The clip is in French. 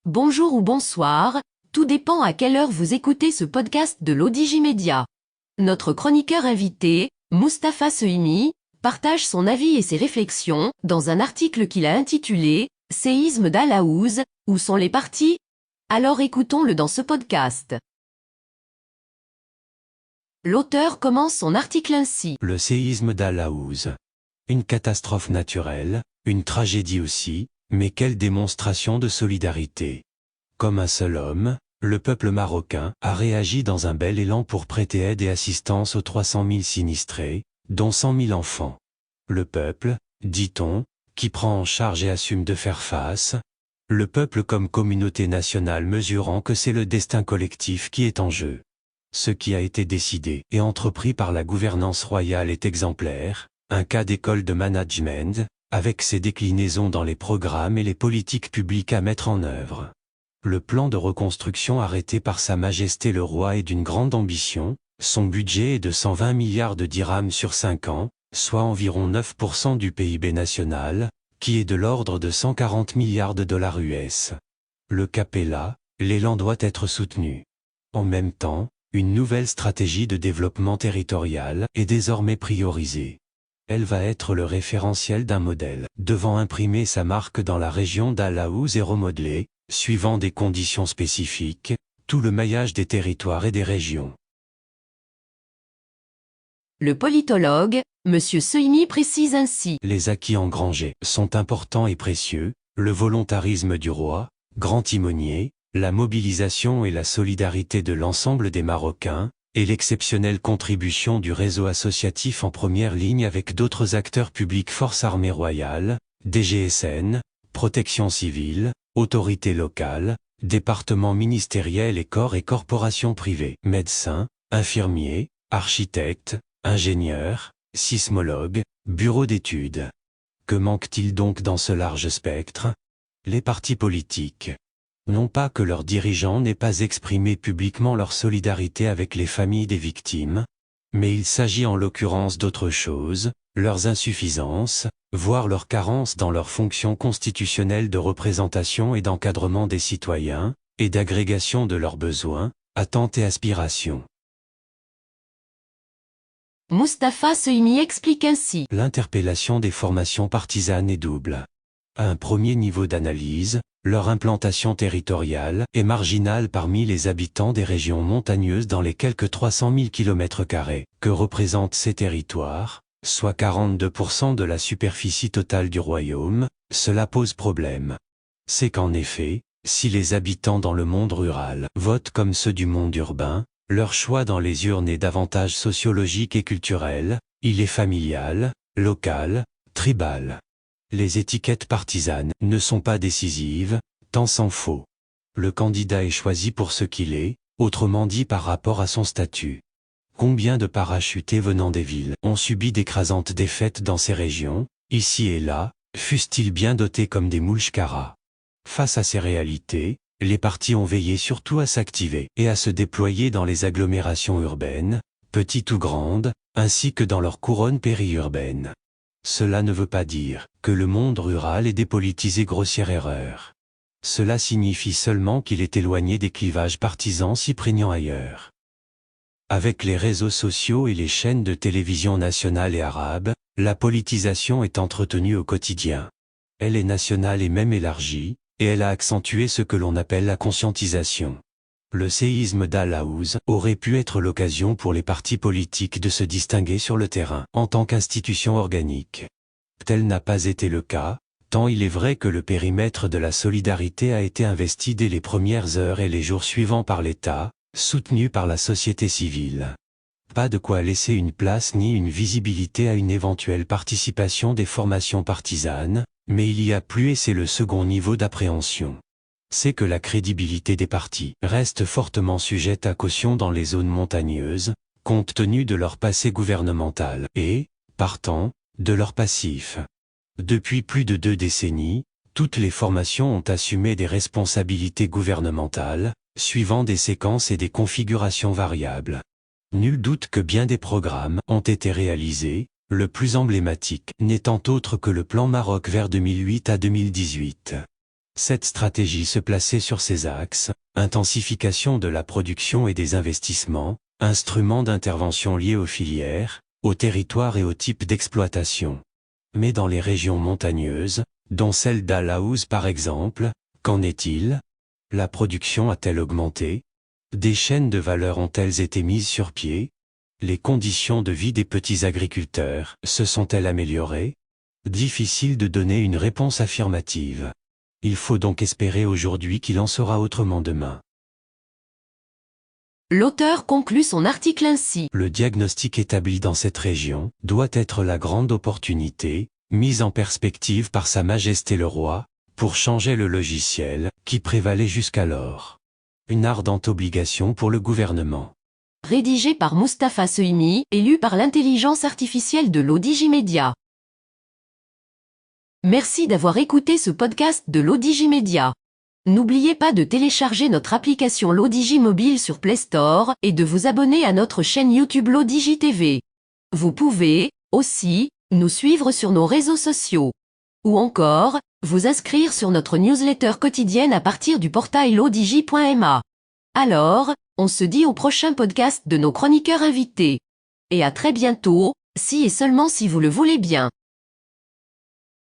Bonjour ou bonsoir, tout dépend à quelle heure vous écoutez ce podcast de l'Odigimédia. Notre chroniqueur invité, Mustapha Sehimi, partage son avis et ses réflexions dans un article qu'il a intitulé « Séisme d'Al Aouz, où sont les partis ?» Alors écoutons-le dans ce podcast. L'auteur commence son article ainsi. Le séisme d'Al Aouz. Une catastrophe naturelle, une tragédie aussi, mais quelle démonstration de solidarité. Comme un seul homme, le peuple marocain a réagi dans un bel élan pour prêter aide et assistance aux 300 000 sinistrés, dont 100 000 enfants. Le peuple, dit-on, qui prend en charge et assume de faire face. Le peuple comme communauté nationale mesurant que c'est le destin collectif qui est en jeu. Ce qui a été décidé et entrepris par la gouvernance royale est exemplaire, un cas d'école de management, avec ses déclinaisons dans les programmes et les politiques publiques à mettre en œuvre. Le plan de reconstruction arrêté par Sa Majesté le Roi est d'une grande ambition, son budget est de 120 milliards de dirhams sur 5 ans, soit environ 9% du PIB national, qui est de l'ordre de 140 milliards de dollars US. Le cap est là, l'élan doit être soutenu. En même temps, une nouvelle stratégie de développement territorial est désormais priorisée. Elle va être le référentiel d'un modèle, devant imprimer sa marque dans la région d'Al Aouz et remodeler, suivant des conditions spécifiques, tout le maillage des territoires et des régions. Le politologue, M. Sehimi précise ainsi. Les acquis engrangés sont importants et précieux, le volontarisme du roi, grand timonier, la mobilisation et la solidarité de l'ensemble des Marocains, et l'exceptionnelle contribution du réseau associatif en première ligne avec d'autres acteurs publics Forces armées royales, DGSN, protection civile, autorités locales, départements ministériels et corps et corporations privées, médecins, infirmiers, architectes, ingénieurs, sismologues, bureaux d'études. Que manque-t-il donc dans ce large spectre? Les partis politiques. Non pas que leurs dirigeants n'aient pas exprimé publiquement leur solidarité avec les familles des victimes, mais il s'agit en l'occurrence d'autre chose, leurs insuffisances, voire leurs carences dans leur fonction constitutionnelle de représentation et d'encadrement des citoyens, et d'agrégation de leurs besoins, attentes et aspirations. Mustapha Sehimi explique ainsi. L'interpellation des formations partisanes est double. À un premier niveau d'analyse, leur implantation territoriale est marginale parmi les habitants des régions montagneuses dans les quelques 300 000 km² que représentent ces territoires, soit 42% de la superficie totale du royaume. Cela pose problème. C'est qu'en effet, si les habitants dans le monde rural votent comme ceux du monde urbain, leur choix dans les urnes est davantage sociologique et culturel, il est familial, local, tribal. Les étiquettes partisanes ne sont pas décisives, tant s'en faut. Le candidat est choisi pour ce qu'il est, autrement dit par rapport à son statut. Combien de parachutés venant des villes ont subi d'écrasantes défaites dans ces régions, ici et là, fussent-ils bien dotés comme des moulchkaras. Face à ces réalités, les partis ont veillé surtout à s'activer et à se déployer dans les agglomérations urbaines, petites ou grandes, ainsi que dans leurs couronnes périurbaines. Cela ne veut pas dire que le monde rural est dépolitisé, grossière erreur. Cela signifie seulement qu'il est éloigné des clivages partisans si prégnants ailleurs. Avec les réseaux sociaux et les chaînes de télévision nationales et arabes, la politisation est entretenue au quotidien. Elle est nationale et même élargie, et elle a accentué ce que l'on appelle la conscientisation. Le séisme d'Al Aouz aurait pu être l'occasion pour les partis politiques de se distinguer sur le terrain en tant qu'institution organique. Tel n'a pas été le cas, tant il est vrai que le périmètre de la solidarité a été investi dès les premières heures et les jours suivants par l'État, soutenu par la société civile. Pas de quoi laisser une place ni une visibilité à une éventuelle participation des formations partisanes, mais il y a plus et c'est le second niveau d'appréhension. C'est que la crédibilité des partis reste fortement sujette à caution dans les zones montagneuses, compte tenu de leur passé gouvernemental et, partant, de leur passif. Depuis plus de 2 décennies, toutes les formations ont assumé des responsabilités gouvernementales, suivant des séquences et des configurations variables. Nul doute que bien des programmes ont été réalisés, le plus emblématique n'étant autre que le plan Maroc vers 2008 à 2018. Cette stratégie se plaçait sur ces axes: intensification de la production et des investissements, instruments d'intervention liés aux filières, au territoire et au type d'exploitation. Mais dans les régions montagneuses, dont celle d'Al-Haouz par exemple, qu'en est-il? La production a-t-elle augmenté? Des chaînes de valeur ont-elles été mises sur pied? Les conditions de vie des petits agriculteurs se sont-elles améliorées? Difficile de donner une réponse affirmative. Il faut donc espérer aujourd'hui qu'il en sera autrement demain. L'auteur conclut son article ainsi. Le diagnostic établi dans cette région doit être la grande opportunité, mise en perspective par Sa Majesté le Roi, pour changer le logiciel qui prévalait jusqu'alors. Une ardente obligation pour le gouvernement. Rédigé par Mustapha Sehimi et lu par l'intelligence artificielle de l'Odigimédia. Merci d'avoir écouté ce podcast de l'Odigimédia. N'oubliez pas de télécharger notre application l'Odigi Mobile sur Play Store et de vous abonner à notre chaîne YouTube l'Odigi TV. Vous pouvez, aussi, nous suivre sur nos réseaux sociaux. Ou encore, vous inscrire sur notre newsletter quotidienne à partir du portail lodigi.ma. Alors, on se dit au prochain podcast de nos chroniqueurs invités. Et à très bientôt, si et seulement si vous le voulez bien.